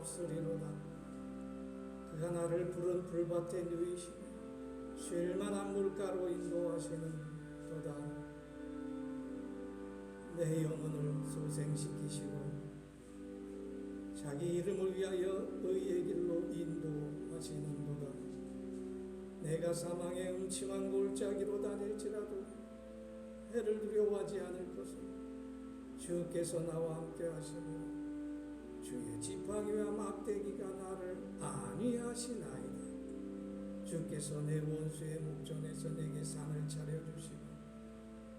없으리로다. 그가 나를 푸른 풀밭에 누이시며 쉴 만한 물가로 인도하시는 도다. 내 영혼을 소생시키시고 자기 이름을 위하여 의의 길로 인도하시는도다. 내가 사망의 음침한 골짜기로 다닐지라도 해를 두려워하지 않을 것은 주께서 나와 함께 하시고 주의 지팡이와 막대기가 나를 안위하시나이다. 주께서 내 원수의 목전에서 내게 상을 차려주시고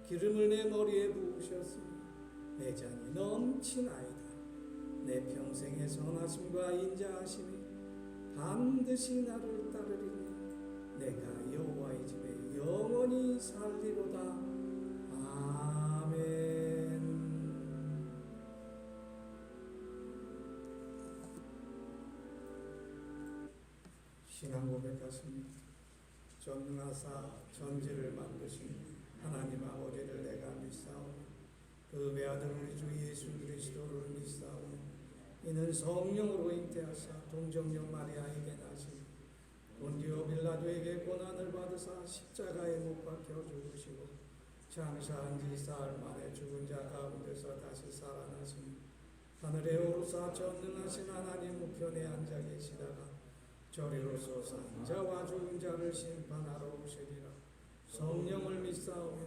기름을 내 머리에 부으셨으니 내 잔이 넘치나이다. 내 평생의 선하심과 인자하심이 반드시 나를 따르리니 내가 여호와의 집에 영원히 살리로다. 아멘. 신앙 고백하십니다. 전능하사 천지를 만드신 하나님 아버지를 내가 믿사오니 그 외아들 우리 주 예수 그리스도를 믿사오니 이는 성령으로 잉태하사 동정녀 마리아에게 나신 본디오 빌라도에게 고난을 받으사 십자가에 못 박혀 죽으시고 장사한 지 사흘 만에 죽은 자 가운데서 다시 살아나시니 하늘에 오르사 전능하신 하나님 우편에 앉아 계시다가 저리로서 산 자와 죽은 자를 심판하러 오시리라. 성령을 믿사오며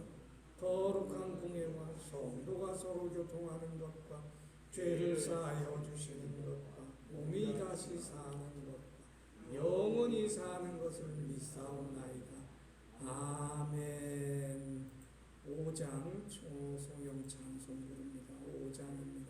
거룩한 공예와 성도가 서로 교통하는 것과 죄를 사하여 주시는 것과 몸이 다시 사는 것과 영원히 사는 것을 믿사옵나이다. 아멘. 5장 조성영 찬송 부릅니다. 5장입니다.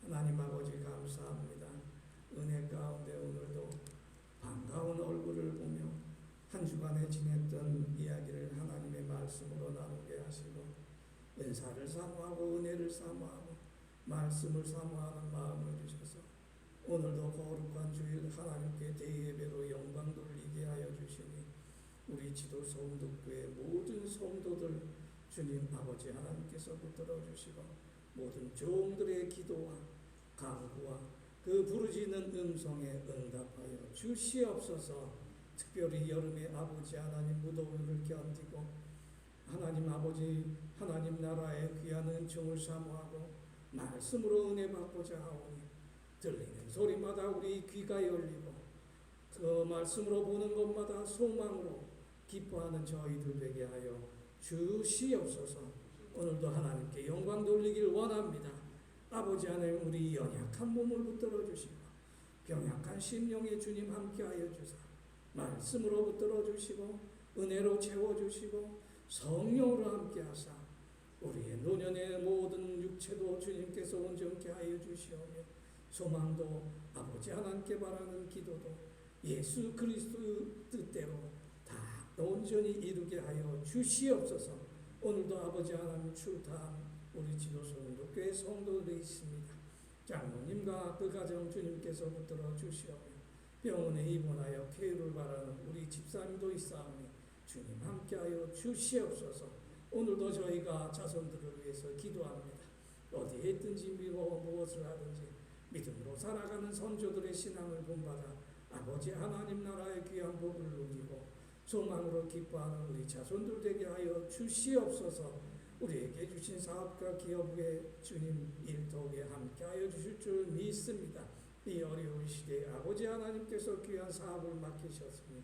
하나님 아버지 감사합니다. 은혜 가운데 오늘도 반가운 얼굴을 보며 한 주간에 지냈던 이야기를 하나님의 말씀으로 나누게 하시고 은사를 사모하고 은혜를 사모하고 말씀을 사모하는 마음을 주셔서 오늘도 거룩한 주일 하나님께 대예배로 영광 돌리게 하여 주시니 우리 지도 성도교회 모든 성도들 주님 아버지 하나님께서 붙들어 주시고 모든 종들의 기도와 간구와 그 부르짖는 음성에 응답하여 주시옵소서. 특별히 여름에 아버지 하나님 무더위를 견디고 하나님 아버지 하나님 나라의 귀한 은총을 사모하고 말씀으로 은혜 받고자 하오니 들리는 소리마다 우리 귀가 열리고 그 말씀으로 보는 것마다 소망으로 기뻐하는 저희들 되게 하여 주시옵소서. 오늘도 하나님께 영광 돌리길 원합니다. 아버지 하나님 우리 연약한 몸을 붙들어 주시고 병약한 심령에 주님 함께하여 주사 말씀으로 붙들어 주시고 은혜로 채워주시고 성령으로 함께하사 우리의 노년의 모든 육체도 주님께서 온전케 하여 주시오며 소망도 아버지 하나님께 바라는 기도도 예수 그리스도의 뜻대로 다 온전히 이루게 하여 주시옵소서. 오늘도 아버지 하나님 출타한 우리 지도성도 교회 성도들이 있습니다. 장로님과 그 가정 주님께서 붙들어 주시오며 병원에 입원하여 쾌유를 바라는 우리 집사님도 있사오니 주님 함께하여 주시옵소서. 오늘도 저희가 자손들을 위해서 기도합니다. 어디에 있든지 무엇을 하든지 믿음으로 살아가는 선조들의 신앙을 본받아 아버지 하나님 나라의 귀한 복을 누리고 소망으로 기뻐하는 우리 자손들 되게 하여 주시옵소서. 우리에게 주신 사업과 기업의 주님 일터에 함께하여 주실 줄 믿습니다. 이 어려운 시대에 아버지 하나님께서 귀한 사업을 맡기셨으니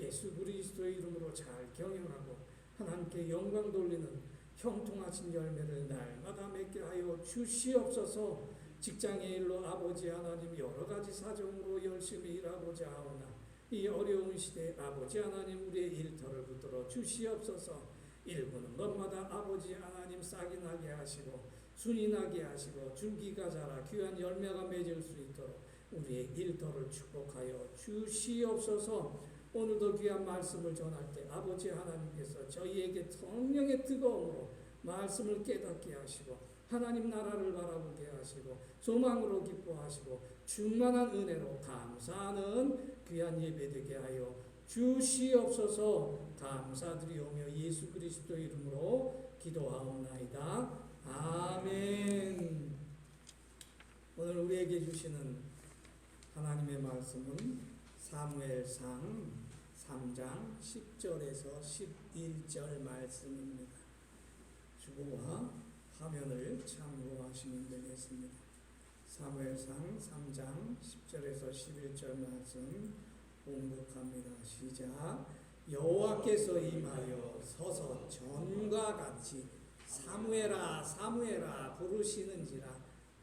예수 그리스도의 이름으로 잘 경영하고 하나님께 영광 돌리는 형통하신 열매를 날마다 맺게 하여 주시옵소서. 직장의 일로 아버지 하나님 여러 가지 사정으로 열심히 일하고자 하오나 이 어려운 시대에 아버지 하나님 우리의 일터를 붙들어 주시옵소서. 일구는 것마다 아버지 하나님 싹이 나게 하시고 순이 나게 하시고 줄기가 자라 귀한 열매가 맺을 수 있도록 우리의 일터를 축복하여 주시옵소서. 오늘도 귀한 말씀을 전할 때 아버지 하나님께서 저희에게 성령의 뜨거움으로 말씀을 깨닫게 하시고 하나님 나라를 바라보게 하시고 소망으로 기뻐하시고 충만한 은혜로 감사하는 귀한 예배되게 하여 주시옵소서. 감사드리오며 예수 그리스도 이름으로 기도하옵나이다. 아멘. 오늘 우리에게 주시는 하나님의 말씀은 사무엘상 3장 10절에서 11절 말씀입니다. 주보와 화면을 참고하시면 되겠습니다. 사무엘상 3장 10절에서 11절 말씀 봉독합니다. 시작. 여호와께서 임하여 서서 전과 같이 사무엘아 사무엘아 부르시는지라.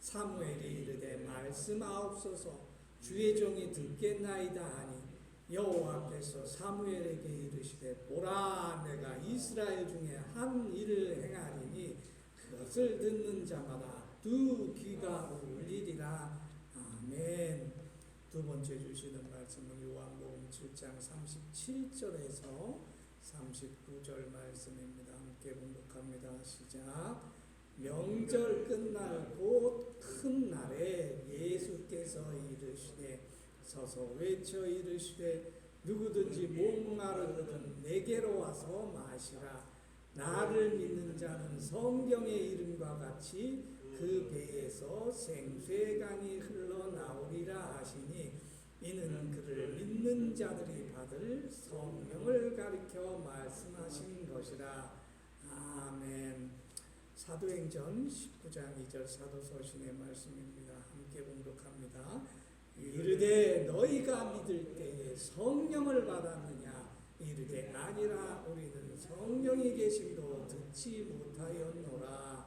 사무엘이 이르되 말씀하옵소서. 주의 종이 듣겠나이다 하니 여호와께서 사무엘에게 이르시되 보라 내가 이스라엘 중에 한 일을 행하리니 그것을 듣는 자마다 두 귀가 울리리라. 아멘. 두 번째 주시는 말씀은 요한복음 7장 37절에서 39절 말씀입니다. 함께 봉독합니다. 시작. 명절 끝날 곧 큰 날에 예수께서 이르시되 서서 외쳐 이르시되 누구든지 목마르거든 내게로 와서 마시라. 나를 믿는 자는 성경의 이름과 같이 그 배에서 생수의 강이 흘러나오리라 하시니 이는 그를 믿는 자들이 받을 성령을 가리켜 말씀하신 것이라. 아멘. 사도행전 19장 2절 사도서신의 말씀입니다. 함께 봉독합니다. 이르되 너희가 믿을 때에 성령을 받았느냐. 이르되 아니라 우리는 성령이 계심도 듣지 못하였노라.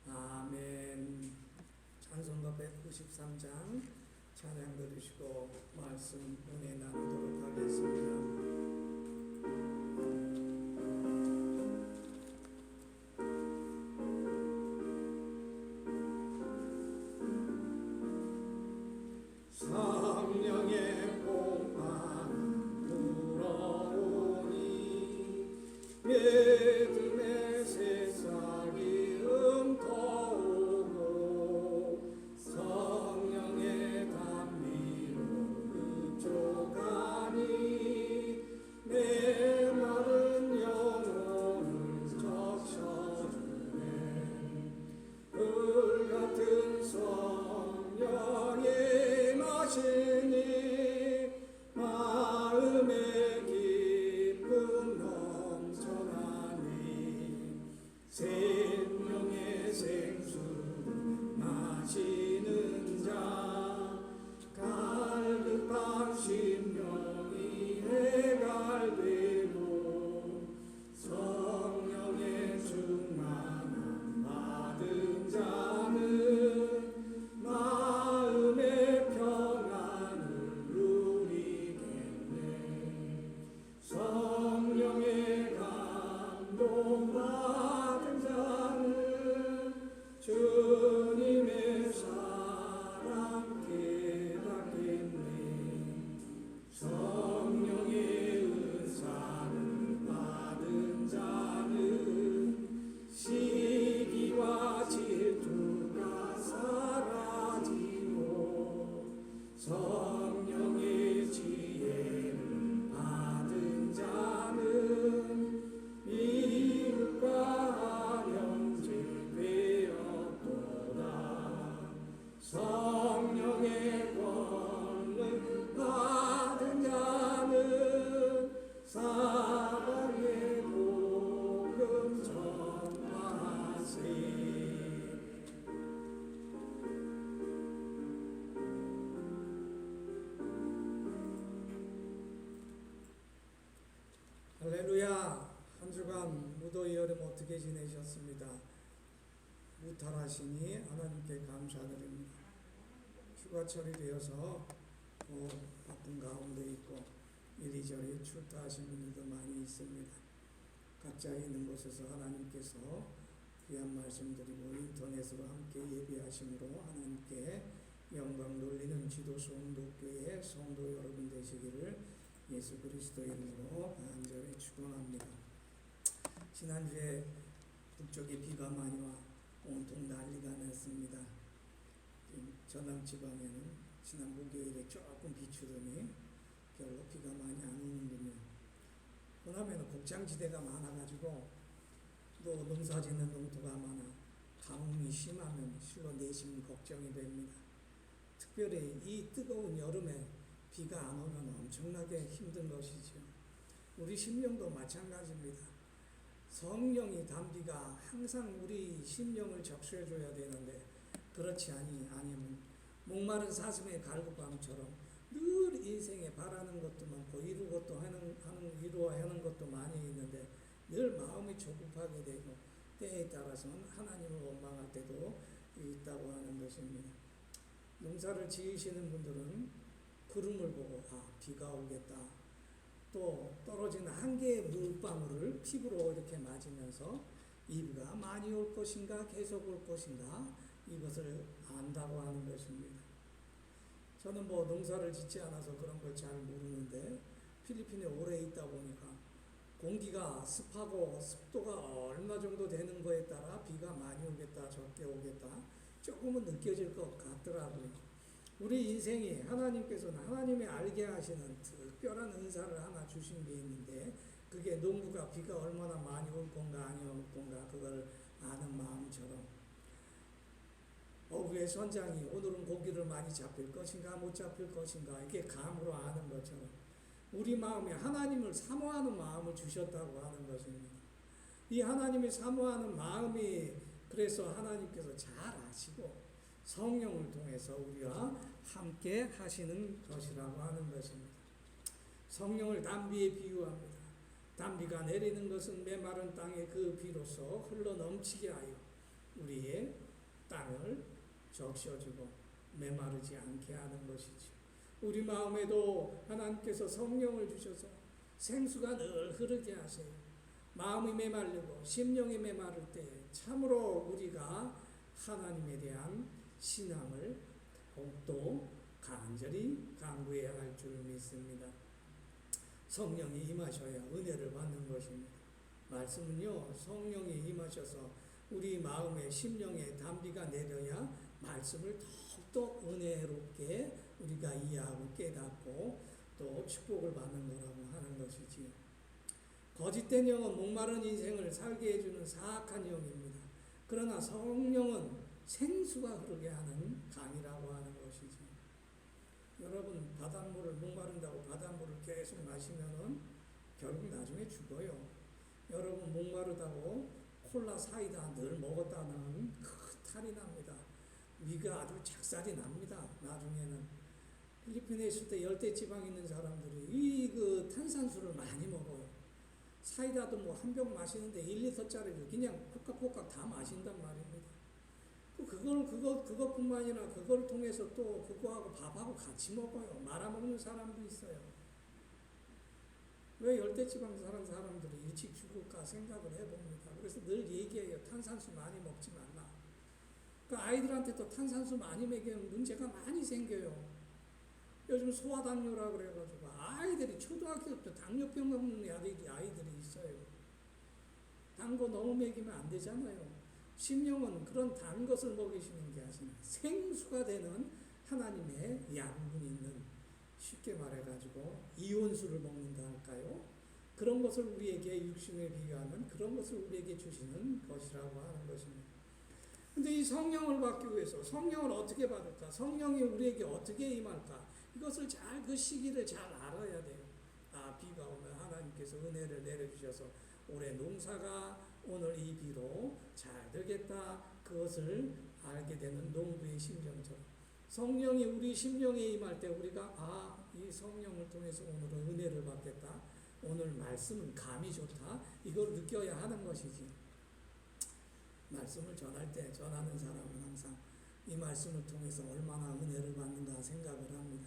아멘. 찬송가 193장 찬양 들으시고 말씀 은혜 나누도록 하겠습니다. 성령의 복만 불어오니 믿음의 새싹이 흠터오고 성령의 담비로 흡족하니 내 마른 영혼을 적셔주네. 불같은 성령의 마시니 마음의 기쁨 넘쳐나니 생명의 생수를 마시는 자 갈급한 심령이 해갈되고 성령의 충만함 받은 자는 마음의 평안을 누리겠네. 성령의 감동 받은 자는 주님의 사 보내셨습니다. 무탈하시니 하나님께 감사드립니다. 휴가철이 되어서 바쁜 가운데 있고 이리저리 출타하신 분들도 많이 있습니다. 각자 있는 곳에서 하나님께서 귀한 말씀 드리고 인터넷으로 함께 예배하심으로 하나님께 영광 돌리는 지도소 온도교회 성도 여러분 되시기를 예수 그리스도 이름으로 간절히 축원합니다. 지난주에 북쪽에 비가 많이 와 온통 난리가 났습니다. 전남 지방에는 지난 목요일에 조금 비추더니 별로 비가 많이 안 오는군요. 호남에는 곡장지대가 많아가지고 또 농사 짓는 농토가 많아 가뭄이 심하면 실로 내심 걱정이 됩니다. 특별히 이 뜨거운 여름에 비가 안 오면 엄청나게 힘든 것이죠. 우리 심령도 마찬가지입니다. 성령이 담비가 항상 우리 심령을 적셔줘야 되는데 그렇지 아니면 목마른 사슴의 갈급함처럼 늘 인생에 바라는 것도 많고 이루어야 하는 것도 많이 있는데 늘 마음이 조급하게 되고 때에 따라서는 하나님을 원망할 때도 있다고 하는 것입니다. 농사를 지으시는 분들은 구름을 보고 비가 오겠다. 또 떨어진 한 개의 물방울을 피부로 이렇게 맞으면서 이 비가 많이 올 것인가 계속 올 것인가 이것을 안다고 하는 것입니다. 저는 농사를 짓지 않아서 그런 걸 잘 모르는데 필리핀에 오래 있다 보니까 공기가 습하고 습도가 얼마 정도 되는 거에 따라 비가 많이 오겠다 적게 오겠다 조금은 느껴질 것 같더라고요. 우리 인생이 하나님께서는 하나님의 알게 하시는 특별한 은사를 하나 주신 게 있는데 그게 농부가 비가 얼마나 많이 올 건가 아니 올 건가 그걸 아는 마음처럼 어부의 선장이 오늘은 고기를 많이 잡힐 것인가 못 잡힐 것인가 이게 감으로 아는 것처럼 우리 마음에 하나님을 사모하는 마음을 주셨다고 하는 것입니다. 이 하나님이 사모하는 마음이 그래서 하나님께서 잘 아시고 성령을 통해서 우리와 함께 하시는 것이라고 하는 것입니다. 성령을 담비에 비유합니다. 담비가 내리는 것은 메마른 땅에 그 비로소 흘러 넘치게 하여 우리의 땅을 적셔주고 메마르지 않게 하는 것이죠. 우리 마음에도 하나님께서 성령을 주셔서 생수가 늘 흐르게 하세요. 마음이 메말리고 심령이 메마를 때 참으로 우리가 하나님에 대한 신앙을 더욱더 간절히 강구해야 할 줄 믿습니다. 성령이 임하셔야 은혜를 받는 것입니다. 말씀은요, 성령이 임하셔서 우리 마음에 심령에 담비가 내려야 말씀을 더욱더 은혜롭게 우리가 이해하고 깨닫고 또 축복을 받는 거라고 하는 것이지요. 거짓된 영은 목마른 인생을 살게 해주는 사악한 영입니다. 그러나 성령은 생수가 흐르게 하는 강이라고 하는 것이지. 여러분 바닷물을 목마른다고 바닷물을 계속 마시면은 결국 나중에 죽어요. 여러분 목마르다고 콜라 사이다 늘 먹었다는 큰 탈이 납니다. 위가 아주 작살이 납니다. 나중에는 필리핀에 있을 때 열대지방에 있는 사람들이 그 탄산수를 많이 먹어요. 사이다도 한 병 마시는데 1리터짜리를 그냥 콕각콕각 다 마신단 말입니다. 그것뿐만 아니라 그걸 통해서 또 그거하고 밥하고 같이 먹어요. 말아먹는 사람도 있어요. 왜 열대지방 사는 사람들이 일찍 죽을까 생각을 해봅니다. 그래서 늘 얘기해요. 탄산수 많이 먹지 말라. 그러니까 아이들한테 또 탄산수 많이 먹이면 문제가 많이 생겨요. 요즘 소아당뇨라 그래가지고 아이들이 초등학교 때 당뇨병 먹는 아이들이 있어요. 단 거 너무 먹이면 안 되잖아요. 심령은 그런 단 것을 먹이시는 게 아니라 생수가 되는 하나님의 양분이 있는, 쉽게 말해가지고 이온수를 먹는다 할까요? 그런 것을 우리에게 육신에 비유하는 그런 것을 우리에게 주시는 것이라고 하는 것입니다. 근데 이 성령을 받기 위해서 성령을 어떻게 받을까? 성령이 우리에게 어떻게 임할까? 이것을 그 시기를 잘 알아야 돼요. 비가 오면 하나님께서 은혜를 내려주셔서 올해 농사가 오늘 이 비로 잘 되겠다. 그것을 알게 되는 농부의 심정처럼 성령이 우리 심령에 임할 때 우리가 이 성령을 통해서 오늘은 은혜를 받겠다. 오늘 말씀은 감이 좋다. 이걸 느껴야 하는 것이지. 말씀을 전할 때 전하는 사람은 항상 이 말씀을 통해서 얼마나 은혜를 받는가 생각을 합니다.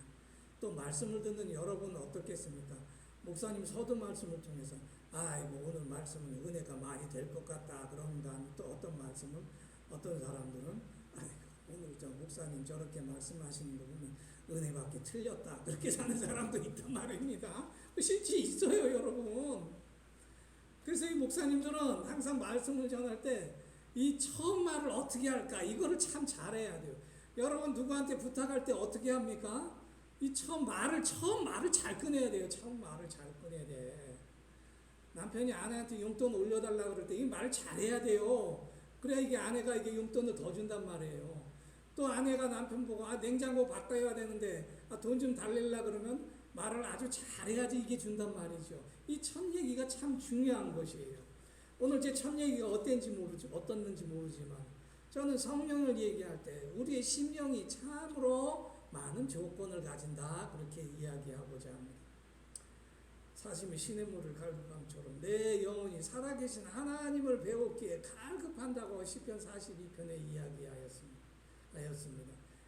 또 말씀을 듣는 여러분은 어떻겠습니까? 목사님 서두 말씀을 통해서 아이고 오늘 말씀은 은혜가 많이 될 것 같다 그런가. 또 어떤 말씀을 어떤 사람들은 아이고 오늘 저 목사님 저렇게 말씀하시는 거 보면 은혜 받기 틀렸다 그렇게 사는 사람도 있단 말입니다. 실제 있어요 여러분. 그래서 이 목사님들은 항상 말씀을 전할 때 이 처음 말을 어떻게 할까 이거를 참 잘해야 돼요. 여러분 누구한테 부탁할 때 어떻게 합니까? 이 처음 말을 잘 꺼내야 돼요. 처음 말을 잘 꺼내야 돼. 남편이 아내한테 용돈 올려달라 그럴 때 이 말을 잘해야 돼요. 그래야 이게 아내가 이게 용돈을 더 준단 말이에요. 또 아내가 남편 보고 냉장고 바꿔야 되는데 돈 좀 달래려 그러면 말을 아주 잘해야지 이게 준단 말이죠. 이 첫 얘기가 참 중요한 것이에요. 오늘 제 첫 얘기가 어땠는지 모르지만 저는 성령을 얘기할 때 우리의 심령이 참으로 많은 조건을 가진다 그렇게 이야기하고자 합니다. 사심이 시냇물을 갈급함처럼 내 영혼이 살아계신 하나님을 배웠기에 갈급한다고 시편 42편에 이야기하였습니다.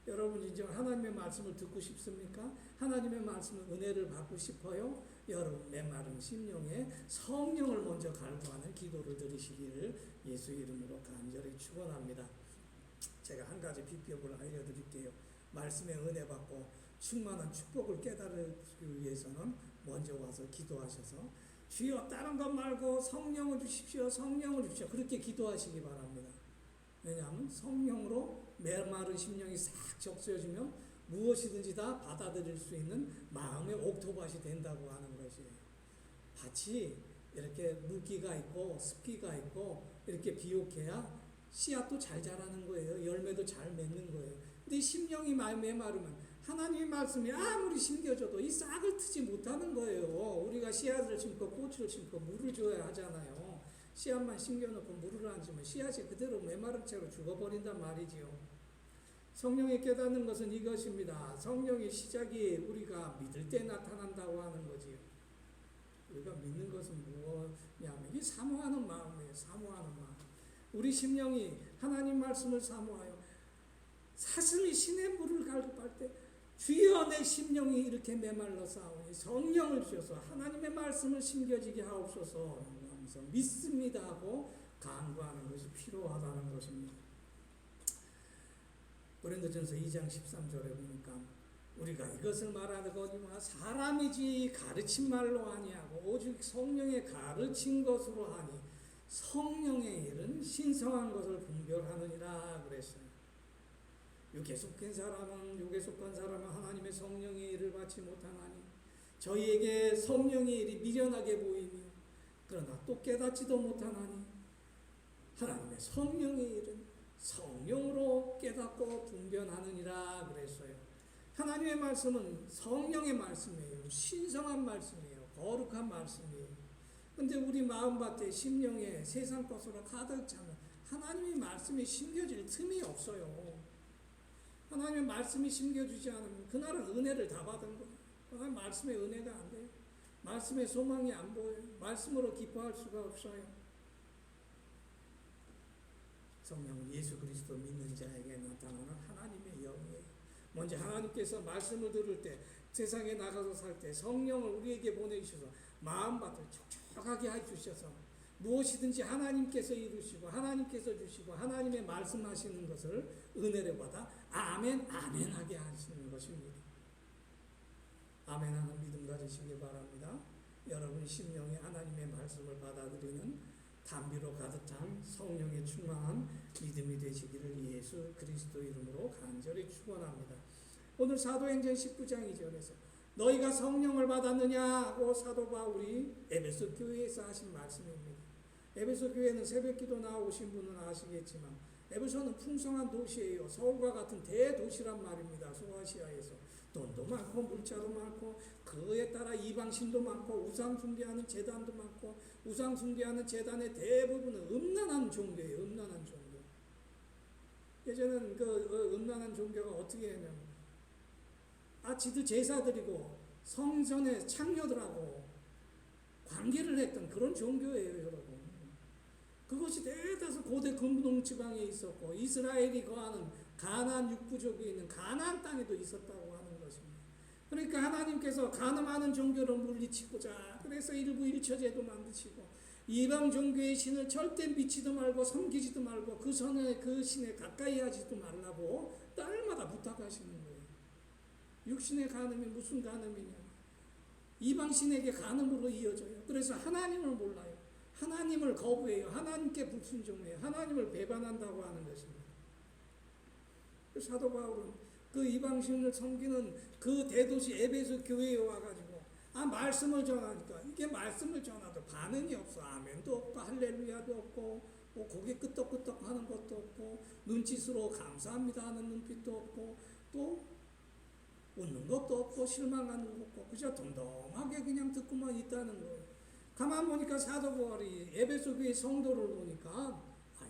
여러분 인정 하나님의 말씀을 듣고 싶습니까? 하나님의 말씀을 은혜를 받고 싶어요? 여러분 메마른 심령에 성령을 먼저 갈구하는 기도를 드리시기를 예수 이름으로 간절히 축원합니다. 제가 한 가지 비법을 알려드릴게요. 말씀에 은혜 받고 충만한 축복을 깨달기 위해서는 먼저 와서 기도하셔서 주여 다른 것 말고 성령을 주십시오. 성령을 주십시오. 그렇게 기도하시기 바랍니다. 왜냐하면 성령으로 메마른 심령이 싹 적셔지면 무엇이든지 다 받아들일 수 있는 마음의 옥토밭이 된다고 하는 것이에요. 밭이 이렇게 물기가 있고 습기가 있고 이렇게 비옥해야 씨앗도 잘 자라는 거예요. 열매도 잘 맺는 거예요. 근데 심령이 메마르면 하나님의 말씀이 아무리 심겨줘도 이 싹을 트지 못하는 거예요. 우리가 씨앗을 심고 꽃을 심고 물을 줘야 하잖아요. 씨앗만 심겨놓고 물을 안 주면 씨앗이 그대로 메마른 채로 죽어버린단 말이지요. 성령이 깨닫는 것은 이것입니다. 성령의 시작이 우리가 믿을 때 나타난다고 하는 거지요. 우리가 믿는 것은 무엇이냐면 이 사모하는 마음이에요. 사모하는 마음. 우리 심령이 하나님 말씀을 사모하여 사슴이 시냇물을 갈급할 때 주여 내 심령이 이렇게 메말라 싸우니 성령을 주셔서 하나님의 말씀을 심겨지게 하옵소서 하면서 믿습니다 하고 간구하는 것이 필요하다는 것입니다. 고린도전서 2장 13절에 보니까 우리가 이것을 말하는 거니와 사람이지 가르친 말로 아니하고 오직 성령의 가르친 것으로 하니 성령의 일은 신성한 것을 분별하느니라 그랬어요. 육에 속한 사람은 하나님의 성령의 일을 받지 못하나니 저희에게 성령의 일이 미련하게 보이며 그러나 또 깨닫지도 못하나니 하나님의 성령의 일은 성령으로 깨닫고 분별하느니라 그랬어요. 하나님의 말씀은 성령의 말씀이에요. 신성한 말씀이에요. 거룩한 말씀이에요. 근데 우리 마음밭에 심령에 세상 것으로 가득 차면 하나님의 말씀이 심겨질 틈이 없어요. 하나님의 말씀이 심겨주지 않으면 그날은 은혜를 다 받은 거예요. 그날 말씀의 은혜가 안 돼요. 말씀의 소망이 안 보여요. 말씀으로 기뻐할 수가 없어요. 성령은 예수 그리스도 믿는 자에게 나타나는 하나님의 영이에요. 먼저 하나님께서 말씀을 들을 때 세상에 나가서 살 때 성령을 우리에게 보내주셔서 마음밭을 촉촉하게 해주셔서 무엇이든지 하나님께서 이루시고 하나님께서 주시고 하나님의 말씀하시는 것을 은혜를 받아 아멘 아멘 하게 하시는 것입니다. 아멘 하는 믿음 가지시기 바랍니다. 여러분 심령이 하나님의 말씀을 받아들이는 담비로 가득 찬 성령의 충만한 믿음이 되시기를 예수 그리스도 이름으로 간절히 축원합니다. 오늘 사도행전 19장 2절에서 너희가 성령을 받았느냐 하고 사도 바울이 에베소 교회에서 하신 말씀입니다. 에베소 교회는 새벽기도 나오신 분은 아시겠지만 에베소는 풍성한 도시예요. 서울과 같은 대도시란 말입니다. 소아시아에서 돈도 많고 물자도 많고 그에 따라 이방신도 많고 우상 숭배하는 제단도 많고 우상 숭배하는 제단의 대부분은 음란한 종교예요. 음란한 종교. 예전에는 그 음란한 종교가 어떻게 했냐면 지도 제사 드리고 성전의 창녀들하고 관계를 했던 그런 종교예요, 여러분. 그 그것이 대다수 고대 근동 지방에 있었고 이스라엘이 거하는 가나안 육부족에 있는 가나안 땅에도 있었다고 하는 것입니다. 그러니까 하나님께서 가늠하는 종교를 물리치고자 그래서 일부 일처제도 만드시고 이방 종교의 신을 절대 믿지도 말고 섬기지도 말고 그 신에 가까이 하지도 말라고 딸마다 부탁하시는 거예요. 육신의 간음이 무슨 간음이냐? 이방 신에게 간음으로 이어져요. 그래서 하나님을 몰라요. 하나님을 거부해요. 하나님께 불순종해요. 하나님을 배반한다고 하는 것입니다. 사도 바울은 그 이방신을 섬기는 그 대도시 에베소 교회에 와가지고 말씀을 전하니까 이게 말씀을 전하도 반응이 없어. 아멘도 없고 할렐루야도 없고 뭐 고개 끄덕끄덕 하는 것도 없고 눈짓으로 감사합니다 하는 눈빛도 없고 또 웃는 것도 없고 실망하는 것도 없고 그저 덤덤하게 그냥 듣고만 있다는 거예요. 가만 보니까 사도 바울이 에베소 교회 성도를 보니까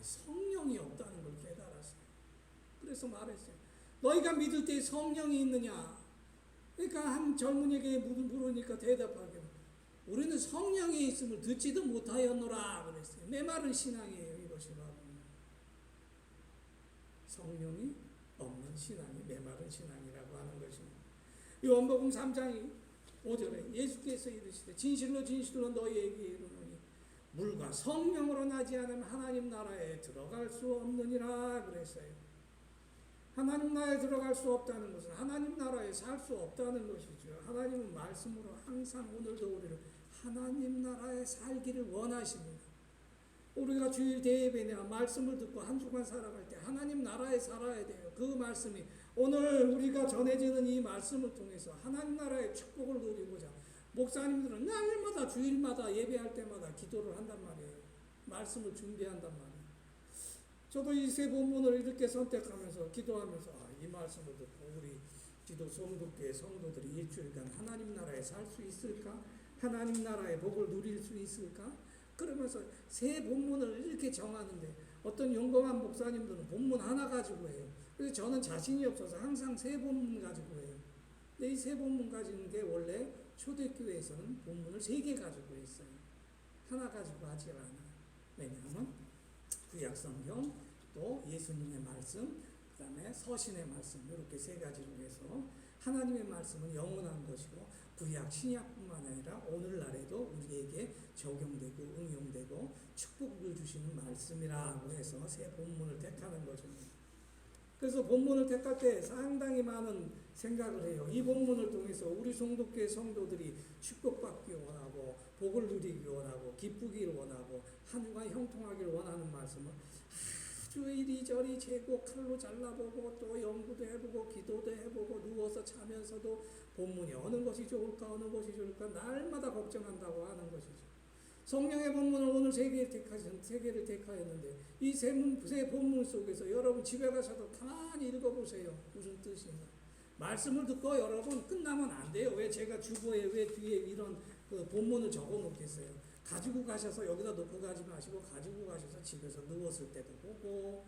성령이 없다는 걸 깨달았어요. 그래서 말했어요. 너희가 믿을 때 성령이 있느냐? 그러니까 한 젊은이에게 물으니까 대답하기로 우리는 성령이 있음을 듣지도 못하였노라 그랬어요. 메마른 신앙이에요. 이것이 바로 성령이 없는 신앙이 메마른 신앙이라고 하는 것입니다. 요한복음 3장 5절에 예수께서 이르시되 진실로 진실로 너희에게 이르노니 물과 성령으로 나지 않으면 하나님 나라에 들어갈 수 없느니라 그랬어요. 하나님 나라에 들어갈 수 없다는 것은 하나님 나라에 살 수 없다는 것이죠. 하나님은 말씀으로 항상 오늘도 우리를 하나님 나라에 살기를 원하십니다. 우리가 주일 대예배나 말씀을 듣고 한 주간 살아갈 때 하나님 나라에 살아야 돼요. 그 말씀이 오늘 우리가 전해지는 이 말씀을 통해서 하나님 나라의 축복을 누리고자 목사님들은 날마다 주일마다 예배할 때마다 기도를 한단 말이에요. 말씀을 준비한단 말이에요. 저도 이 세 본문을 이렇게 선택하면서 기도하면서 이 말씀을 듣고 우리 기도 성도교회 성도들이 일주일간 하나님 나라에 살 수 있을까? 하나님 나라의 복을 누릴 수 있을까? 그러면서 세 본문을 이렇게 정하는데 어떤 용감한 목사님들은 본문 하나 가지고 해요. 그래서 저는 자신이 없어서 항상 세 본문 가지고 해요. 근데 이 세 본문 가지는 게 원래 초대교회에서는 본문을 3개 가지고 있어요. 하나 가지고 하지 않아요. 왜냐하면 구약성경 또 예수님의 말씀 그 다음에 서신의 말씀 이렇게 3가지로 해서 하나님의 말씀은 영원한 것이고 구약 신약뿐만 아니라 오늘날에도 우리에게 적용되고 응용되고 축복을 주시는 말씀이라고 해서 세 본문을 택하는 것입니다. 그래서 본문을 택할 때 상당히 많은 생각을 해요. 이 본문을 통해서 우리 성도교회 성도들이 축복받기 원하고 복을 누리기 원하고 기쁘기를 원하고 한 주간 형통하기를 원하는 말씀을 아주 이리저리 재고 칼로 잘라보고 또 연구도 해보고 기도도 해보고 누워서 자면서도 본문이 어느 것이 좋을까 어느 것이 좋을까 날마다 걱정한다고 하는 것이죠. 성령의 본문을 오늘 3개를 택하였는데 이 세 본문 속에서 여러분 집에 가셔도 가만히 읽어보세요. 무슨 뜻인가. 말씀을 듣고 여러분 끝나면 안 돼요. 왜 제가 주보에 왜 뒤에 이런 그 본문을 적어 놓겠어요. 가지고 가셔서 여기다 놓고 가지 마시고 가지고 가셔서 집에서 누웠을 때도 보고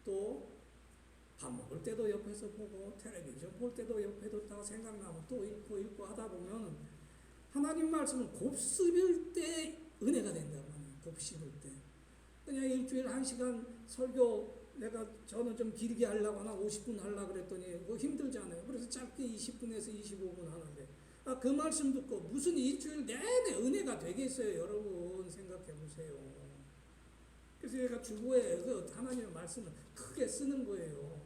또 밥 먹을 때도 옆에서 보고 텔레비전 볼 때도 옆에 뒀다가 생각나면 또 읽고 하다 보면 하나님 말씀은 곱씹을 때 은혜가 된다고 하네요. 곱씹을 때. 그냥 일주일 1시간 설교 저는 좀 길게 하려고 하나 50분 하려고 그랬더니 그거 힘들잖아요. 그래서 짧게 20분에서 25분 하는데 그 말씀 듣고 무슨 일주일 내내 은혜가 되겠어요. 여러분 생각해 보세요. 그래서 제가 주보에 하나님의 말씀을 크게 쓰는 거예요.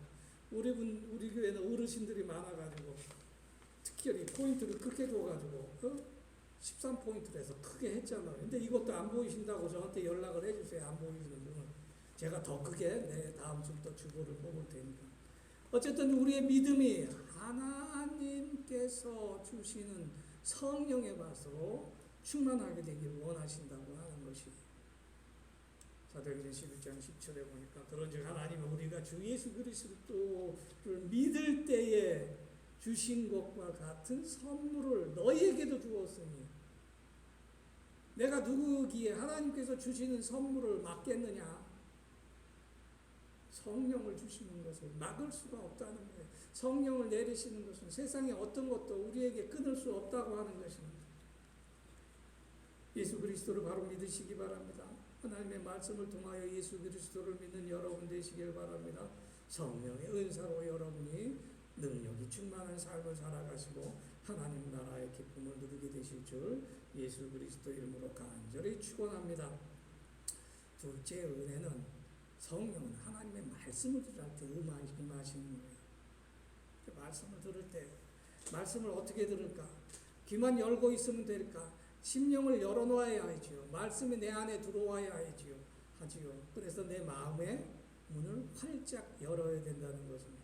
우리 교회는 어르신들이 많아가지고 특별히 포인트를 크게 줘가지고 13포인트로 해서 크게 했잖아요. 근데 이것도 안 보이신다고 저한테 연락을 해주세요. 안 보이시는 분은. 제가 더 크게 다음 주부터 주보를 뽑을 테니까. 어쨌든 우리의 믿음이 하나님께서 주시는 성령의 맛으로 충만하게 되기를 원하신다고 하는 것이 사도행전 11장 10절에 보니까 그런즉 하나님은 우리가 주 예수 그리스도를 믿을 때에 주신 것과 같은 선물을 너희에게도 주었으니 내가 누구기에 하나님께서 주시는 선물을 막겠느냐? 성령을 주시는 것을 막을 수가 없다는 거예요. 성령을 내리시는 것은 세상에 어떤 것도 우리에게 끊을 수 없다고 하는 것입니다. 예수 그리스도를 바로 믿으시기 바랍니다. 하나님의 말씀을 통하여 예수 그리스도를 믿는 여러분 되시길 바랍니다. 성령의 은사로 여러분이 능력이 충만한 삶을 살아가시고 하나님 나라의 기쁨을 누리게 되실 줄 예수 그리스도 이름으로 간절히 축원합니다. 둘째 은혜는 성령은 하나님의 말씀을 들을 때 임하시는 거예요. 말씀을 들을 때 말씀을 어떻게 들을까? 귀만 열고 있으면 될까? 심령을 열어놓아야 하지요. 말씀이 내 안에 들어와야 하지요. 그래서 내 마음의 문을 활짝 열어야 된다는 것입니다.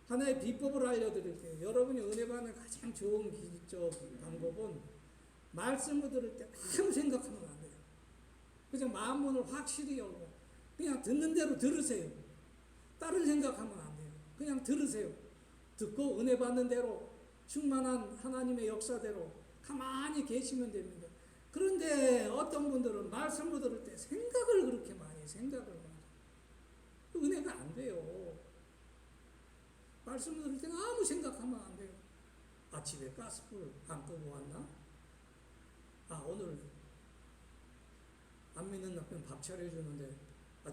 하나의 비법을 알려드릴게요. 여러분이 은혜 받는 가장 좋은 방법은 말씀을 들을 때 아무 생각하면 안 돼요. 그냥 마음 문을 확실히 열고 그냥 듣는 대로 들으세요. 다른 생각하면 안 돼요. 그냥 들으세요. 듣고 은혜 받는 대로 충만한 하나님의 역사대로 가만히 계시면 됩니다. 그런데 어떤 분들은 말씀을 들을 때 생각을 그렇게 많이 은혜가 안 돼요. 말씀을 들을 때는 아무 생각하면 안 돼요. 아침에 가스불 안 끄고 왔나? 오늘 안 믿는 남편 밥 차려주는데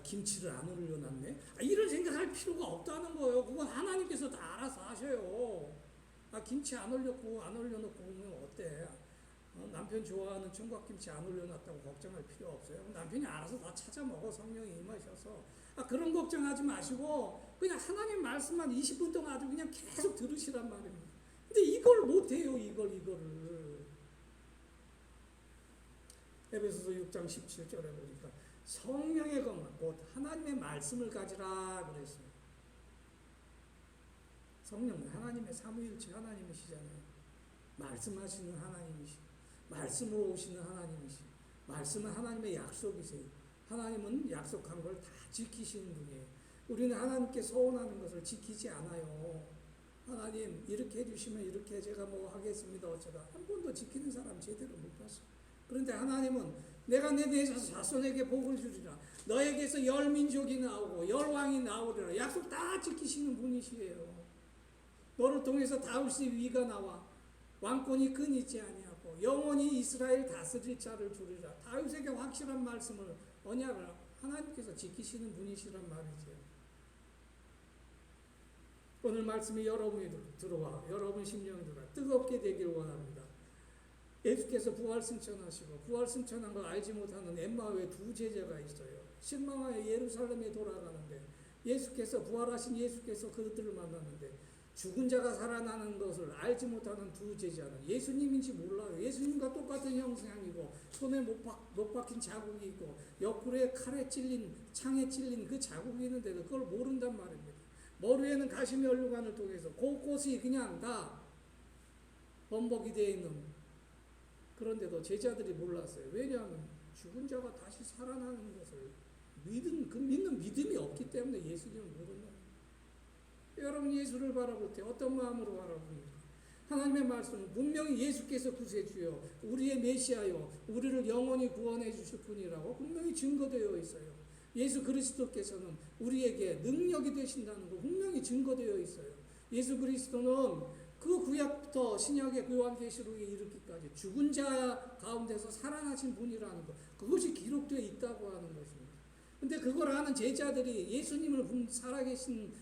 김치를 안 올려놨네? 이런 생각할 필요가 없다는 거예요. 그건 하나님께서 다 알아서 하셔요. 김치 안 올려놓고 오면 어때? 남편 좋아하는 총각김치 안 올려놨다고 걱정할 필요 없어요. 남편이 알아서 다 찾아 먹어. 성령이 임하셔서. 그런 걱정하지 마시고 그냥 하나님 말씀만 20분 동안 아주 그냥 계속 들으시란 말입니다. 근데 이걸 못해요. 이거를. 에베소서 6장 17절에 보니까 성령의 것만 곧 하나님의 말씀을 가지라 그랬어요. 성령은 하나님의 삼위일체 하나님이시잖아요. 말씀하시는 하나님이시고 말씀으로 오시는 하나님이시고 말씀은 하나님의 약속이세요. 하나님은 약속한 걸 다 지키시는 분이에요. 우리는 하나님께 서원하는 것을 지키지 않아요. 하나님 이렇게 해주시면 이렇게 제가 뭐 하겠습니다. 어쩌다 한 번도 지키는 사람 제대로 못 봤어요. 그런데 하나님은 내가 내 자손에게 복을 주리라. 너에게서 열 민족이 나오고 열 왕이 나오리라. 약속 다 지키시는 분이시에요. 너를 통해서 다윗의 위가 나와 왕권이 끊이지 아니하고 영원히 이스라엘 다스릴 자를 주리라. 다윗에게 확실한 말씀을 언약을 하나님께서 지키시는 분이시란 말이죠. 오늘 말씀이 여러분이 들어와 여러분 심령이 들어와 뜨겁게 되길 원합니다. 예수께서 부활 승천하시고 부활 승천한 걸 알지 못하는 엠마오의 두 제자가 있어요. 실망하여 예루살렘에 돌아가는데 예수께서 부활하신 예수께서 그들을 만났는데 죽은 자가 살아나는 것을 알지 못하는 두 제자는 예수님인지 몰라요. 예수님과 똑같은 형상이고 손에 못 박힌 자국이 있고 옆구리에 칼에 찔린 창에 찔린 그 자국이 있는데도 그걸 모른단 말입니다. 머리에는 가시미 얼룩안을 통해서 곳곳이 그냥 다 범벅이 되어 있는 그런데도 제자들이 몰랐어요. 왜냐하면 죽은 자가 다시 살아나는 것을 믿는 믿음이 없기 때문에 예수님을 모르는 거예요. 여러분 예수를 바라볼 때 어떤 마음으로 바라봅니까? 하나님의 말씀은 분명히 예수께서 구세주요 우리의 메시아요 우리를 영원히 구원해 주실 분이라고 분명히 증거되어 있어요. 예수 그리스도께서는 우리에게 능력이 되신다는 거 분명히 증거되어 있어요. 예수 그리스도는 그 구약부터 신약의 요한계시록에 이르기까지 죽은 자 가운데서 살아나신 분이라는 것 그것이 기록되어 있다고 하는 것입니다. 근데 그걸 아는 제자들이 예수님을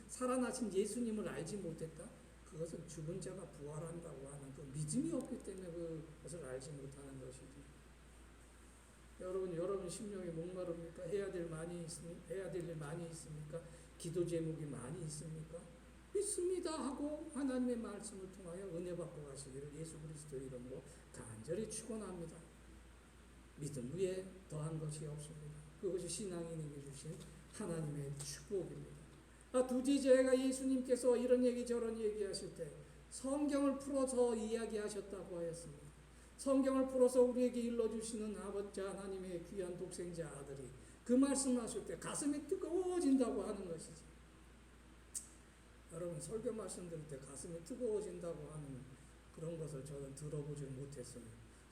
살아나신 예수님을 알지 못했다? 그것은 죽은 자가 부활한다고 하는 그 믿음이 없기 때문에 그것을 알지 못하는 것이지. 여러분 심령이 목마릅니까? 해야 될 일 많이 있습니까? 기도 제목이 많이 있습니까? 믿습니다 하고 하나님의 말씀을 통하여 은혜 받고 가시기를 예수 그리스도 이름으로 간절히 축원합니다. 믿음 위에 더한 것이 없습니다. 그것이 신앙인에게 주신 하나님의 축복입니다. 두 제자가 예수님께서 이런 얘기 저런 얘기 하실 때 성경을 풀어서 이야기하셨다고 하였습니다. 성경을 풀어서 우리에게 일러주시는 아버지 하나님의 귀한 독생자 아들이 그 말씀하실 때 가슴이 뜨거워진다고 하는 것이지. 여러분 설교 말씀 들을 때 가슴이 뜨거워진다고 하는 그런 것을 저는 들어보지 못했어요.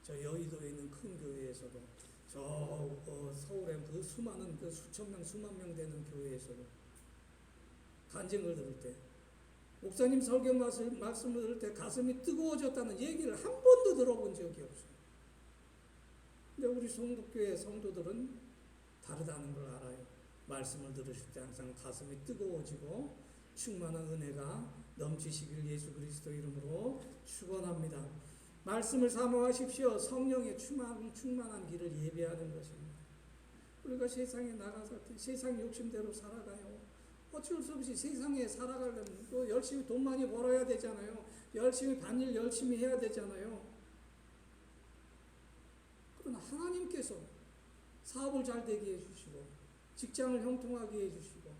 저 여의도에 있는 큰 교회에서도 서울에 그 수많은 수천 명 수만 명 되는 교회에서도 간증을 들을 때 목사님 설교 말씀을 들을 때 가슴이 뜨거워졌다는 얘기를 한 번도 들어본 적이 없어요. 근데 우리 성북교회 성도들은 다르다는 걸 알아요. 말씀을 들으실 때 항상 가슴이 뜨거워지고 충만한 은혜가 넘치시길 예수 그리스도 이름으로 축원합니다. 말씀을 사모하십시오. 성령의 충만한 길을 예배하는 것입니다. 우리가 세상에 나가서 세상 욕심대로 살아가요. 어쩔 수 없이 세상에 살아가려면 또 열심히 돈 많이 벌어야 되잖아요. 열심히 반일 열심히 해야 되잖아요. 그러나 하나님께서 사업을 잘 되게 해주시고 직장을 형통하게 해주시고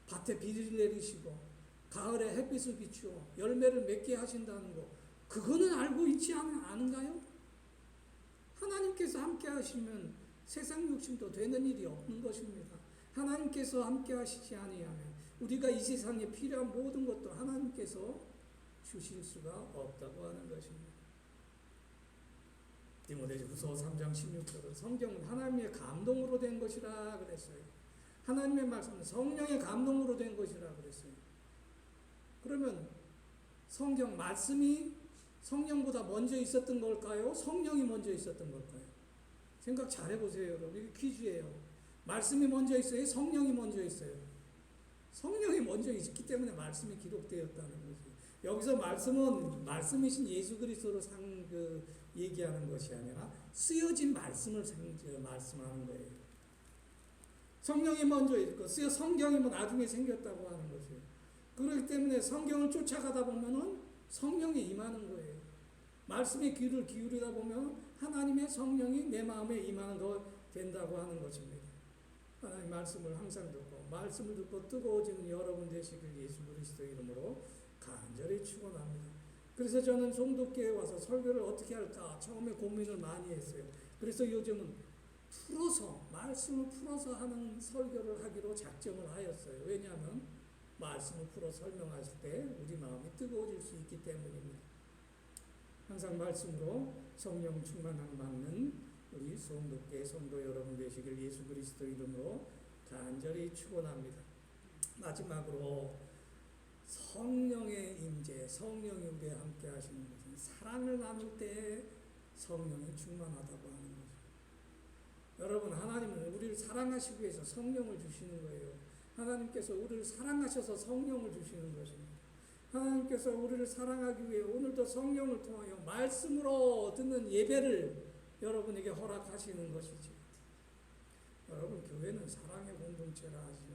밭에 비를 내리시고 가을에 햇빛을 비추어 열매를 맺게 하신다는 거, 그거는 알고 있지 않은가요? 하나님께서 함께 하시면 세상 욕심도 되는 일이 없는 것입니다. 하나님께서 함께 하시지 아니하면 우리가 이 세상에 필요한 모든 것도 하나님께서 주실 수가 없다고 하는 것입니다. 디모데후서 3장 16절은 성경은 하나님의 감동으로 된 것이라 그랬어요. 하나님의 말씀은 성령의 감동으로 된 것이라 그랬어요. 그러면 성경 말씀이 성령보다 먼저 있었던 걸까요? 성령이 먼저 있었던 걸까요? 생각 잘 해보세요, 여러분. 이게 퀴즈예요. 말씀이 먼저 있어요? 성령이 먼저 있어요? 성령이 먼저 있기 때문에 말씀이 기록되었다는 거지. 여기서 말씀은 말씀이신 예수 그리스도로 얘기하는 것이 아니라 쓰여진 말씀을 말씀하는 거예요. 성령이 먼저 있고 성경이 나중에 생겼다고 하는 것이에요. 그렇기 때문에 성경을 쫓아가다 보면은 성령이 임하는 거예요. 말씀에 귀를 기울이다 보면 하나님의 성령이 내 마음에 임하는 거 된다고 하는 것입니다. 하나님 말씀을 항상 듣고 말씀을 듣고 뜨거워지는 여러분 되시길 예수 그리스도 이름으로 간절히 축원합니다. 그래서 저는 송도교에 와서 설교를 어떻게 할까 처음에 고민을 많이 했어요. 그래서 요즘은 말씀을 풀어서 하는 설교를 하기로 작정을 하였어요. 왜냐하면 말씀을 풀어 설명하실 때 우리 마음이 뜨거워질 수 있기 때문입니다. 항상 말씀으로 성령 충만함 받는 우리 송도교회 성도 여러분 되시길 예수 그리스도 이름으로 간절히 축원합니다. 마지막으로 성령의 임재, 성령이 우리와 함께 하시는 것은 사랑을 나눌 때 성령이 충만하다고 하는 거죠. 여러분, 하나님은 우리를 사랑하시기 위해서 성령을 주시는 거예요. 하나님께서 우리를 사랑하셔서 성령을 주시는 것입니다. 하나님께서 우리를 사랑하기 위해 오늘도 성령을 통하여 말씀으로 듣는 예배를 여러분에게 허락하시는 것이죠. 여러분, 교회는 사랑의 공동체라 하시죠.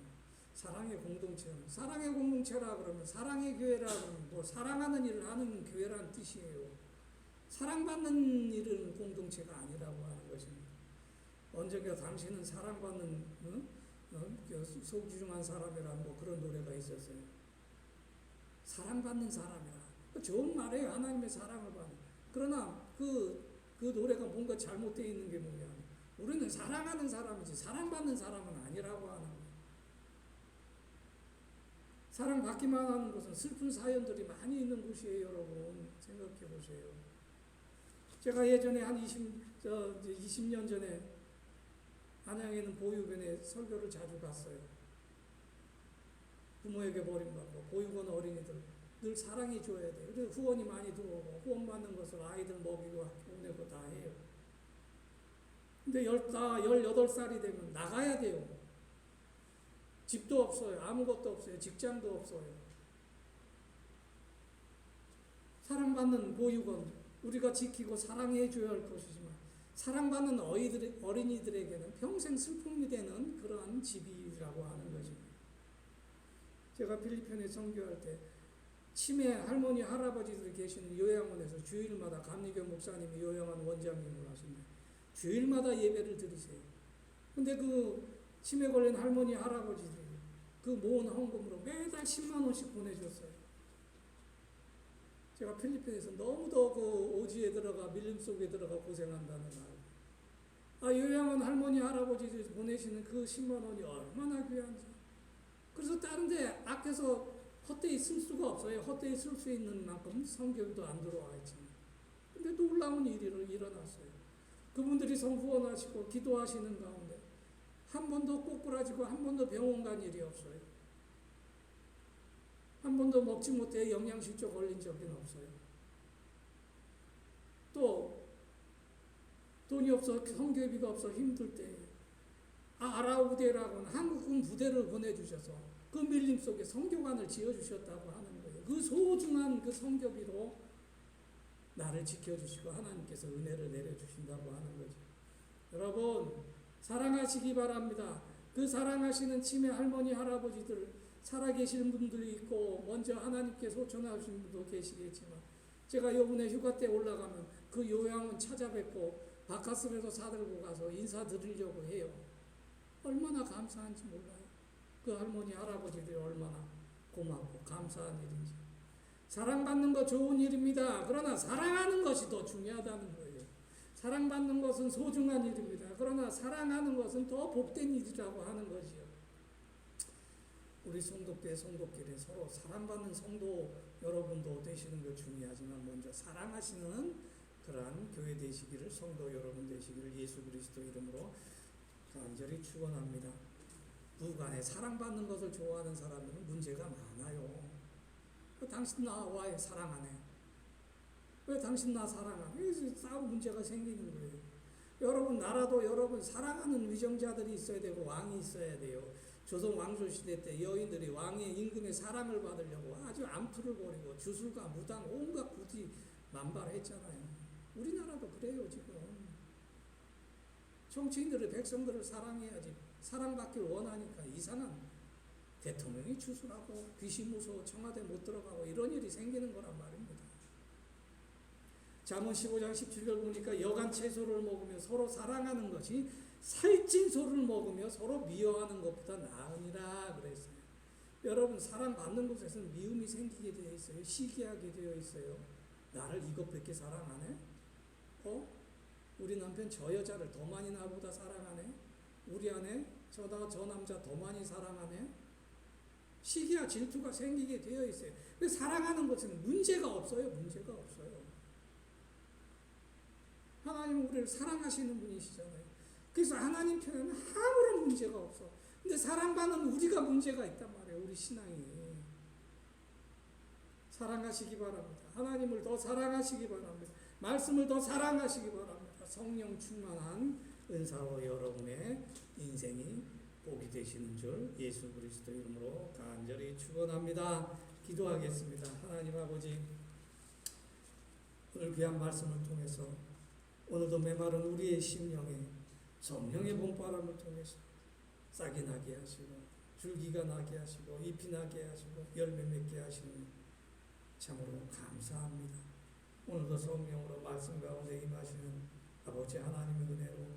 사랑의 공동체라 그러면 사랑의 교회라 그러면 사랑하는 일을 하는 교회라는 뜻이에요. 사랑받는 일은 공동체가 아니라고 하는 것입니다. 언젠가 당신은 사랑받는 소중한 사람이라는 그런 노래가 있었어요. 사랑받는 사람이라. 좋은 말이에요. 하나님의 사랑을 받는. 그러나 그 노래가 뭔가 잘못되어 있는 게 뭐냐. 우리는 사랑하는 사람이지 사랑받는 사람은 아니라고 하는 거예요. 사랑받기만 하는 곳은 슬픈 사연들이 많이 있는 곳이에요. 여러분 생각해 보세요. 제가 예전에 한 20년 전에 안양에 있는 보육원에 설교를 자주 갔어요. 부모에게 버림받고 보육원 어린이들 늘 사랑해 줘야 돼요. 그래서 후원이 많이 들어오고 후원 받는 것을 아이들 먹이고 학교 보내고 다 해요. 근데 18살이 되면 나가야 돼요. 집도 없어요. 아무것도 없어요. 직장도 없어요. 사랑받는 보육원 우리가 지키고 사랑해 줘야 할 것이지만 사랑받는 어린이들에게는 평생 슬픔이 되는 그러한 집이라고 하는 것입니다. 제가 필리핀에 선교할 때 치매 할머니 할아버지들이 계시는 요양원에서 주일마다 감리교 목사님이 요양원 원장님을 하십니다. 주일마다 예배를 드리세요. 근데 그 치매 걸린 할머니 할아버지들이 그 모은 헌금으로 매달 10만 원씩 보내줬어요. 제가 필리핀에서 너무도 그 오지에 들어가 밀림 속에 들어가 고생한다는 말. 요양원 할머니 할아버지들이 보내시는 그 10만 원이 얼마나 귀한지. 그래서 다른 데 아껴서 헛되이 쓸 수가 없어요. 헛되이 쓸 수 있는 만큼 성경도 안 들어와 있지만. 근데 놀라운 일이 일어났어요. 그분들이 성후원하시고 기도하시는 가운데 한 번도 꼬꾸라지고 한 번도 병원 간 일이 없어요. 한 번도 먹지 못해 영양실조 걸린 적은 없어요. 또 돈이 없어 성교비가 없어 힘들 때 아라우데라고는 한국군 부대를 보내주셔서 그 밀림 속에 성교관을 지어주셨다고 하는 거예요. 그 소중한 그 성교비로 나를 지켜주시고 하나님께서 은혜를 내려주신다고 하는 거죠. 여러분 사랑하시기 바랍니다. 그 사랑하시는 치매 할머니 할아버지들 살아계신 분들이 있고 먼저 하나님께 소천하신 분도 계시겠지만 제가 요번에 휴가 때 올라가면 그 요양원 찾아뵙고 바카스라도 사들고 가서 인사드리려고 해요. 얼마나 감사한지 몰라요. 그 할머니 할아버지들이 얼마나 고맙고 감사한 일인지. 사랑받는 거 좋은 일입니다. 그러나 사랑하는 것이 더 중요하다는 거예요. 사랑받는 것은 소중한 일입니다. 그러나 사랑하는 것은 더 복된 일이라고 하는 것이요. 우리 성도교회 성도끼리 서로 사랑받는 성도 여러분도 되시는 것 중요하지만 먼저 사랑하시는 그러한 교회 되시기를 성도 여러분 되시기를 예수 그리스도 이름으로 간절히 축원합니다. 부간에 사랑받는 것을 좋아하는 사람들은 문제가 많아요. 왜 당신 나와 사랑하네? 왜 당신 나 사랑하네? 싸움 문제가 생기는 거예요. 여러분 나라도 여러분 사랑하는 위정자들이 있어야 되고 왕이 있어야 돼요. 조선 왕조 시대 때 여인들이 왕의 임금의 사랑을 받으려고 아주 암투를 벌이고 주술과 무당 온갖 구디 만발했잖아요. 우리나라도 그래요 지금. 정치인들이 백성들을 사랑해야지. 사랑받기를 원하니까 이상한 대통령이 주술하고 귀신 무서워 청와대 못 들어가고 이런 일이 생기는 거란 말입니다. 잠언 15장 17절 보니까 여간 채소를 먹으며 서로 사랑하는 것이 살찐 소를 먹으며 서로 미워하는 것보다 나으니라 그랬어요. 여러분 사랑받는 곳에서는 미움이 생기게 되어 있어요. 시기하게 되어 있어요. 나를 이것밖에 사랑 안 해? 우리 남편 저 여자를 더 많이 나보다 사랑하네? 우리 아내 저 남자 더 많이 사랑하네? 시기와 질투가 생기게 되어 있어요. 근데 사랑하는 것은 문제가 없어요. 문제가 없어요. 하나님은 우리를 사랑하시는 분이시잖아요. 그래서 하나님 편에는 아무런 문제가 없어. 근데 사랑받는 우리가 문제가 있단 말이에요. 우리 신앙이. 사랑하시기 바랍니다. 하나님을 더 사랑하시기 바랍니다. 말씀을 더 사랑하시기 바랍니다. 성령 충만한 은사와 여러분의 인생이 복이 되시는 줄 예수 그리스도 이름으로 간절히 축원합니다. 기도하겠습니다. 하나님 아버지, 오늘 귀한 말씀을 통해서 오늘도 메마른 우리의 심령에 성령의 봄바람을 통해서 싹이 나게 하시고 줄기가 나게 하시고 잎이 나게 하시고 열매 맺게 하시는 참으로 감사합니다. 오늘도 성령으로 말씀 가운데 임하시는 아버지 하나님의 은혜로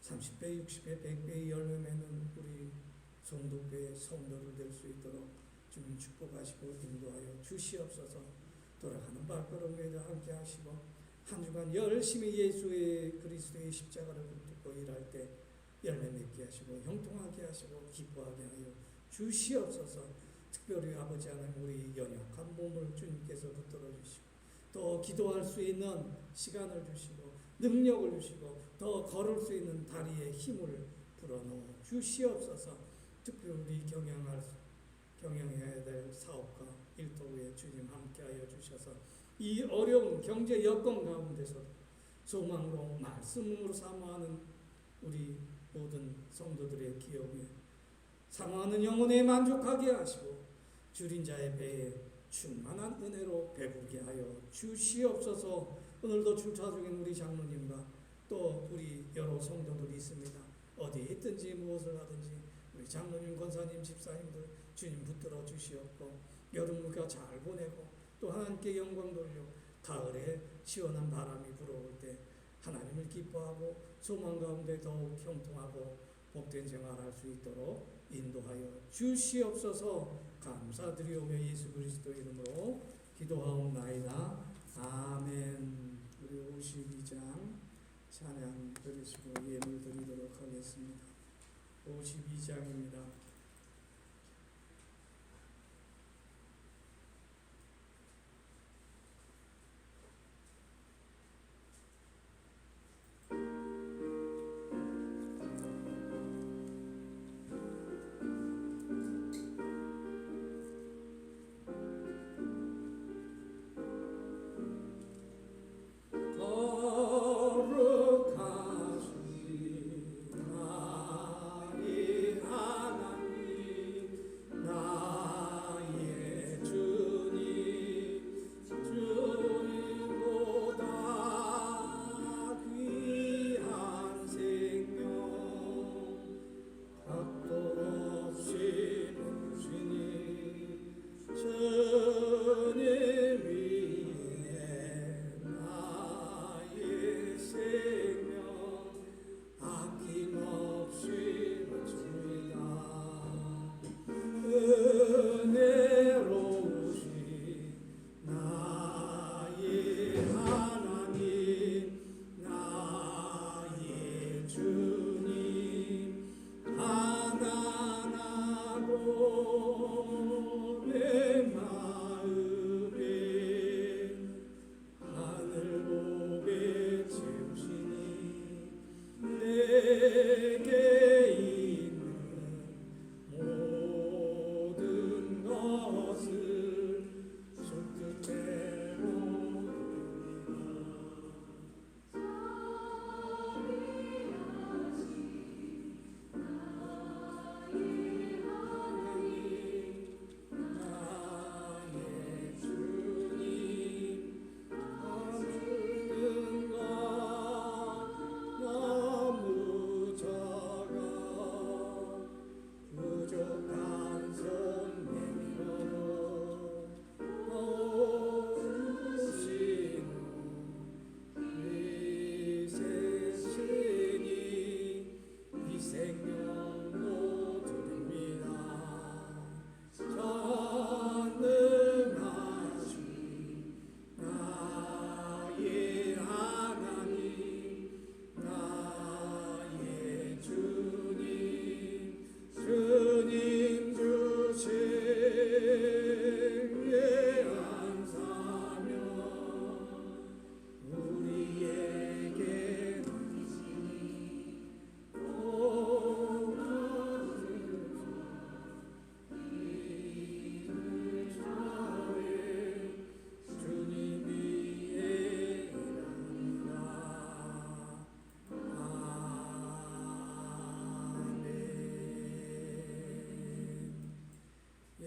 30배, 60배, 100배의 열매 맺는 우리 성도교회 성도를 될 수 있도록 주님 축복하시고 인도하여 주시옵소서. 돌아가는 발걸음에도 함께 하시고 한 주간 열심히 예수의 그리스도의 십자가를 붙들고 일할 때 열매 맺게 하시고 형통하게 하시고 기뻐하게 하여 주시옵소서. 특별히 아버지 하나님 우리 연약한 몸을 주님께서 붙들어 주시고 또 기도할 수 있는 시간을 주시고 능력을 주시고 더 걸을 수 있는 다리에 힘을 불어넣어 주시옵소서. 특별히 경영해야 될 사업과 일터에 주님 함께하여 주셔서 이 어려운 경제 여건 가운데서도 소망으로 말씀으로 사모하는 우리 모든 성도들의 기업에 사모하는 영혼에 만족하게 하시고 줄인 자의 배에 충만한 은혜로 배부르게 하여 주시옵소서. 오늘도 출차 중인 우리 장로님과 또 우리 여러 성도들이 있습니다. 어디에 있든지 무엇을 하든지 우리 장로님, 권사님, 집사님들 주님 붙들어 주시옵고 여름휴가 잘 보내고 또 하나님께 영광 돌려 가을에 시원한 바람이 불어올 때 하나님을 기뻐하고 소망 가운데 더욱 형통하고 복된 생활할 수 있도록 인도하여 주시옵소서. 감사드리오며 예수 그리스도 이름으로 기도하옵나이다. 아멘. 우리 52장 찬양 들으시고 예물 드리도록 하겠습니다. 52장입니다.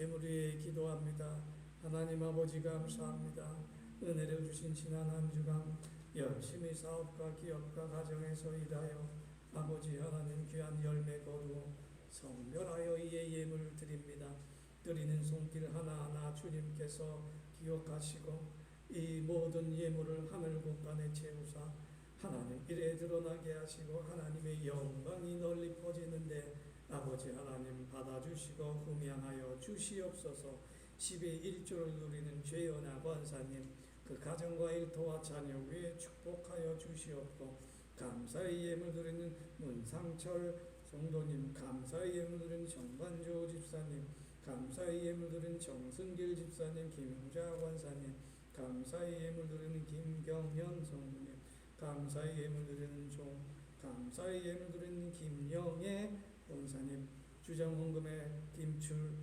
예물 위에 기도합니다. 하나님 아버지 감사합니다. 은혜를 주신 지난 한 주간 열심히 사업과 기업과 가정에서 일하여 아버지 하나님 귀한 열매 거두어 성별하여 이의 예물을 드립니다. 드리는 손길 하나하나 주님께서 기억하시고 이 모든 예물을 하늘 곳간에 채우사 하나님 일에 드러나게 하시고 하나님의 영광이 널리 퍼지는데 아버지 하나님 받아주시고 흠양하여 주시옵소서. 10의 1조를 누리는 죄연아 권사님 그 가정과 일터와 자녀 위에 축복하여 주시옵고 감사의 예물 드리는 문상철 성도님, 감사의 예물 드리는 정관조 집사님, 감사의 예물 드리는 정승길 집사님, 김용자 권사님, 감사의 예물 드리는 김경현 성도님, 감사의 예물 드리는 종, 감사의 예물 드리는 김영애 권사님, 주정헌금의 김출,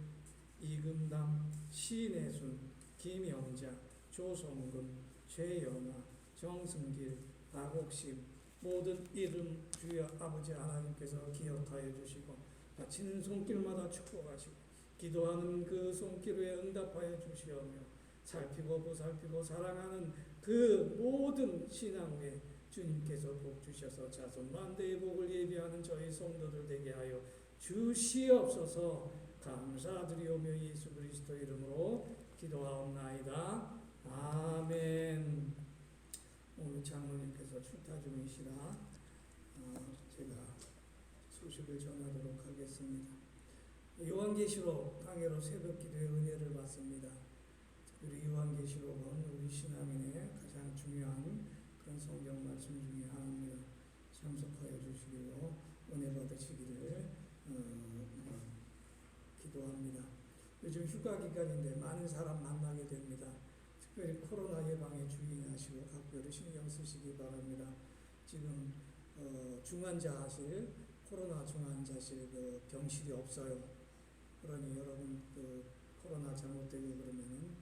이금담, 신혜순, 김영자, 조성금, 최연아, 정승길, 박옥심 모든 이름 주여 아버지 하나님께서 기억하여 주시고 바치는 손길마다 축복하시고 기도하는 그 손길에 응답하여 주시오며 살피고 보살피고 사랑하는 그 모든 신앙 외에 주님께서 복 주셔서 자손 만대의 복을 예비하는 저희 성도들 되게 하여 주시옵소서. 감사드리오며 예수 그리스도 이름으로 기도하옵나이다. 아멘. 오늘 장로님께서 출타 중이시라 제가 소식을 전하도록 하겠습니다. 요한계시록 강해로 새벽기도의 은혜를 받습니다. 특별히 요한계시록은 우리 신앙인의 가장 중요한 그런 성경 말씀 중에 하나입니다. 참석하여 주시기로 은혜 받으시기를 기도합니다. 요즘 휴가 기간인데 많은 사람 만나게 됩니다. 특별히 코로나 예방에 주의하시고 각별히 신경 쓰시기 바랍니다. 지금 중환자실, 코로나 중환자실 그 병실이 없어요. 그러니 여러분 그 코로나 잘못되고 그러면은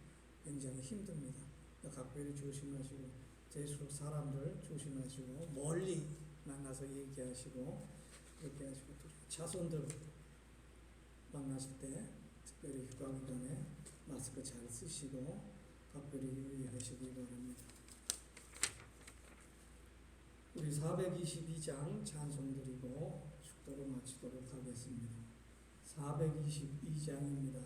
굉장히 힘듭니다. 각별히 조심하시고 대수록 사람들 조심하시고 멀리 만나서 얘기하시고 그렇게 하시고 또 자손들 만나실 때 특별히 휴가 기간에 마스크 잘 쓰시고 각별히 유의하시기 바랍니다. 우리 422장 찬송 드리고 축도로 마치도록 하겠습니다. 422장입니다.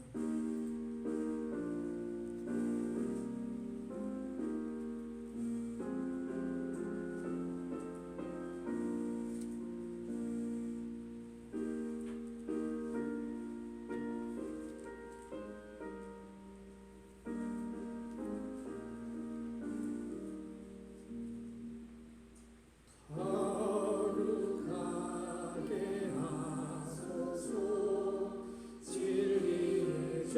거룩하게 하소서 진리의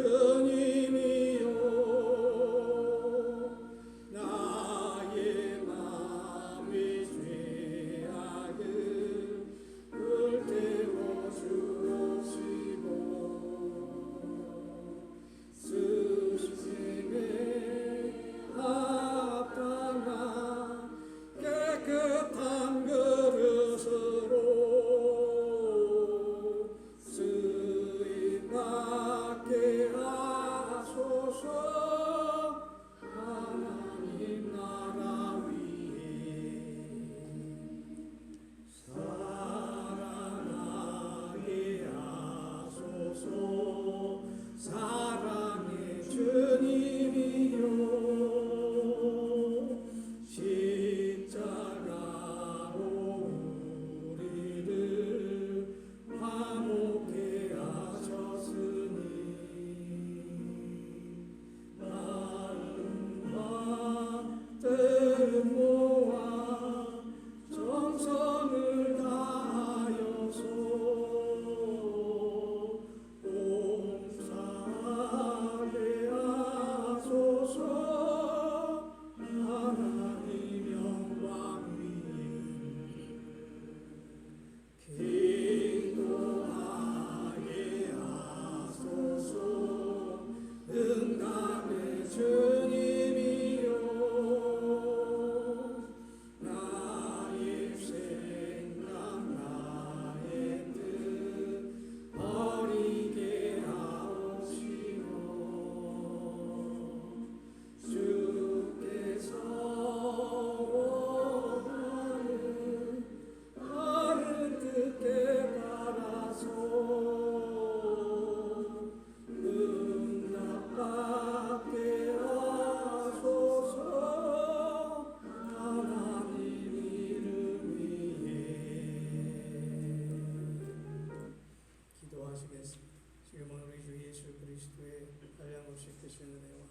되신 은혜와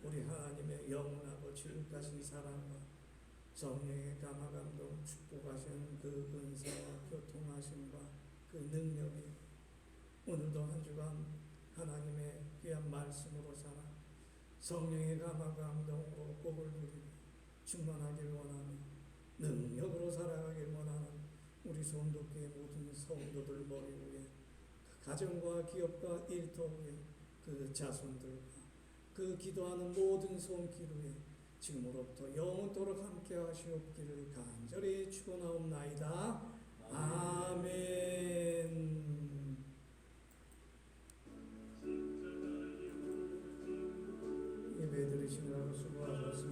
우리 하나님의 영원하고 지극하신 사랑과 성령의 감화감동 축복하신 그 은사와 교통하심과 그 능력이 오늘도 한 주간 하나님의 귀한 말씀으로 살아 성령의 감화감동으로 복을 누리고 충만하길 원하며 능력으로 살아가길 원하는 우리 소원독교의 모든 성도들 머리 위에 그 가정과 기업과 일터 위에 그 자손들과 그 기도하는 모든 손길 위에 지금으로부터 영원토록 함께 하시옵기를 간절히 축원하옵나이다. 아멘. 예배 드리시느라고 수고하셨습니다.